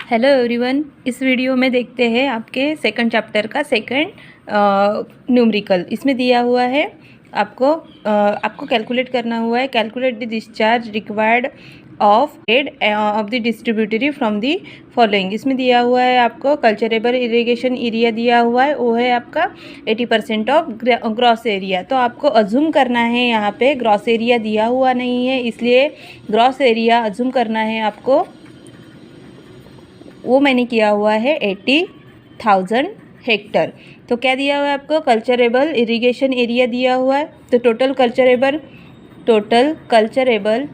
Hello everyone, इस video में देखते हैं आपके सेकंड चैप्टर का सेकंड न्यूमेरिकल। इसमें दिया हुआ है आपको कैलकुलेट करना हुआ है। Calculate the discharge required of head of the distributary from the following. इसमें दिया हुआ है आपको कल्चरेबल इरिगेशन एरिया दिया हुआ है, वो है आपका 80% ऑफ ग्रॉस एरिया। तो आपको अज्यूम करना है, यहाँ पे ग्रॉस एरिया दिया हुआ नहीं है, इसलिए ग्रॉस एरिया अज्यूम करना है आपको। वो मैंने किया हुआ है 80,000 हेक्टर। तो क्या दिया हुआ है आपको? कल्चरेबल इरिगेशन एरिया दिया हुआ है। तो टोटल कल्चरेबल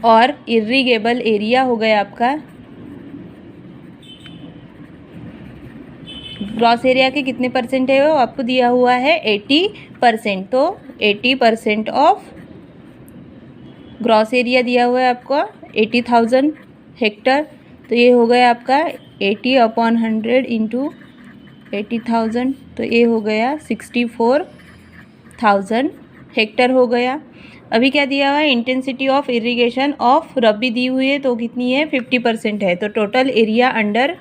और इरिगेबल एरिया हो गया आपका। ग्रॉस एरिया के कितने परसेंट है वो आपको दिया हुआ है 80%। तो 80% ऑफ ग्रॉस एरिया दिया हुआ है आपको 80,000 हेक्टर। तो ये हो गया आपका 80/100 इंटू 80,000, तो ये हो गया 64,000 हेक्टर हो गया। अभी क्या दिया हुआ है? इंटेंसिटी ऑफ इरिगेशन ऑफ रबी दी हुई है, तो कितनी है? 50% है। तो टोटल एरिया अंडर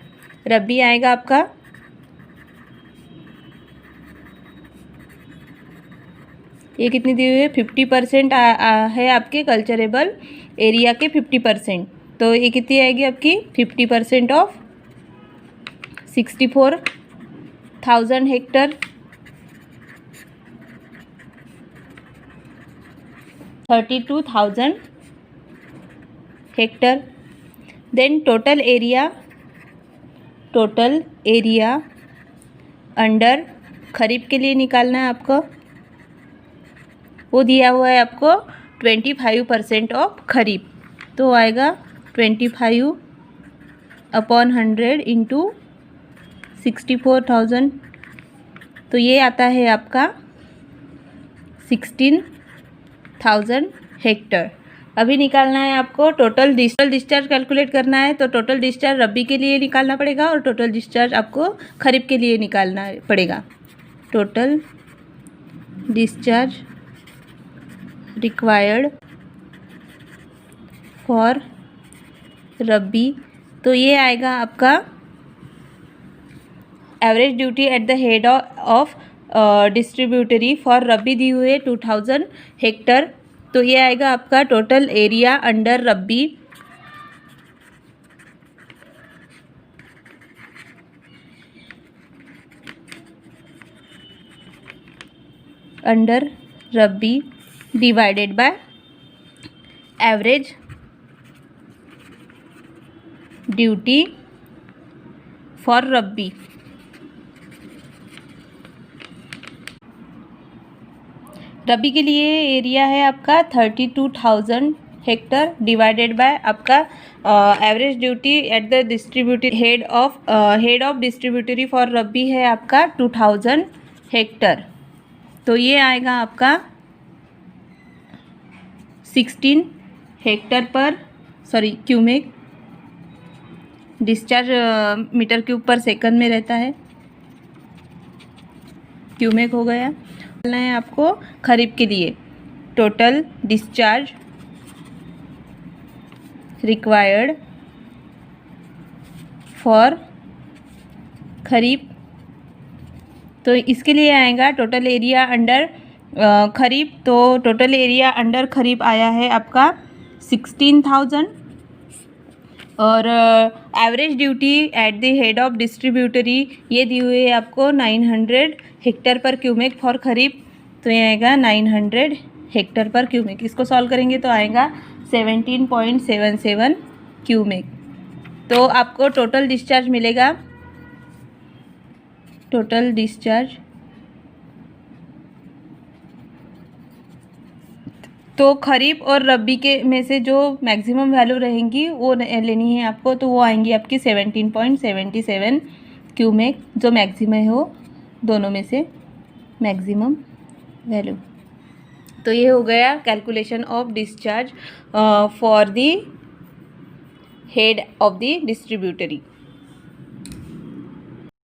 रबी आएगा आपका ये कितनी दी हुई है? 50% है आपके कल्चरेबल एरिया के 50%। तो ये कितनी आएगी आपकी? 50% of 64,000 hectare, 32,000 hectare. Then total area under kharif के लिए निकालना है आपको। वो दिया हुआ है आपको 25% ऑफ खरीफ। तो आएगा 25/100 इंटू 64,000। तो ये आता है आपका 16,000 हेक्टर। अभी निकालना है आपको टोटल डिस्चार्ज कैलकुलेट करना है। तो टोटल डिस्चार्ज रबी के लिए निकालना पड़ेगा और टोटल डिस्चार्ज आपको खरीफ के लिए निकालना पड़ेगा। Total discharge required for rabi, तो ये आएगा आपका average duty at the head of distributory for rabi दी हुई है 2000 हेक्टर। तो ये आएगा आपका total area under rabi divided by average duty for rabi. रबी के लिए एरिया है आपका 32,000 हेक्टर डिवाइडेड बाय आपका average duty at the distributory head of distributory for rabi है आपका 2000 हेक्टर। तो ये आएगा आपका 16 हेक्टर पर क्यूमेक। डिस्चार्ज मीटर क्यूब पर सेकंड में रहता है, क्यूमेक हो गया। बोलना है आपको खरीफ के लिए टोटल डिस्चार्ज रिक्वायर्ड फॉर खरीफ। तो इसके लिए आएगा टोटल एरिया अंडर खरीफ। तो टोटल एरिया अंडर खरीफ आया है आपका 16,000 और average duty at the head of distributary ये दी हुई है आपको 900 हेक्टर पर क्यूमेक फॉर खरीफ। तो ये आएगा 900 हेक्टर पर क्यूमेक। इसको सॉल्व करेंगे तो आएगा 17.77 क्यूमेक। तो आपको टोटल डिस्चार्ज मिलेगा। टोटल डिस्चार्ज तो खरीफ और रबी के में से जो मैक्सिमम वैल्यू रहेंगी वो लेनी है आपको। तो वो आएंगी आपकी 17.77 क्यूमेक, जो मैक्सिमम है वो दोनों में से मैक्सिमम वैल्यू। तो ये हो गया calculation of discharge for the head of the distributary.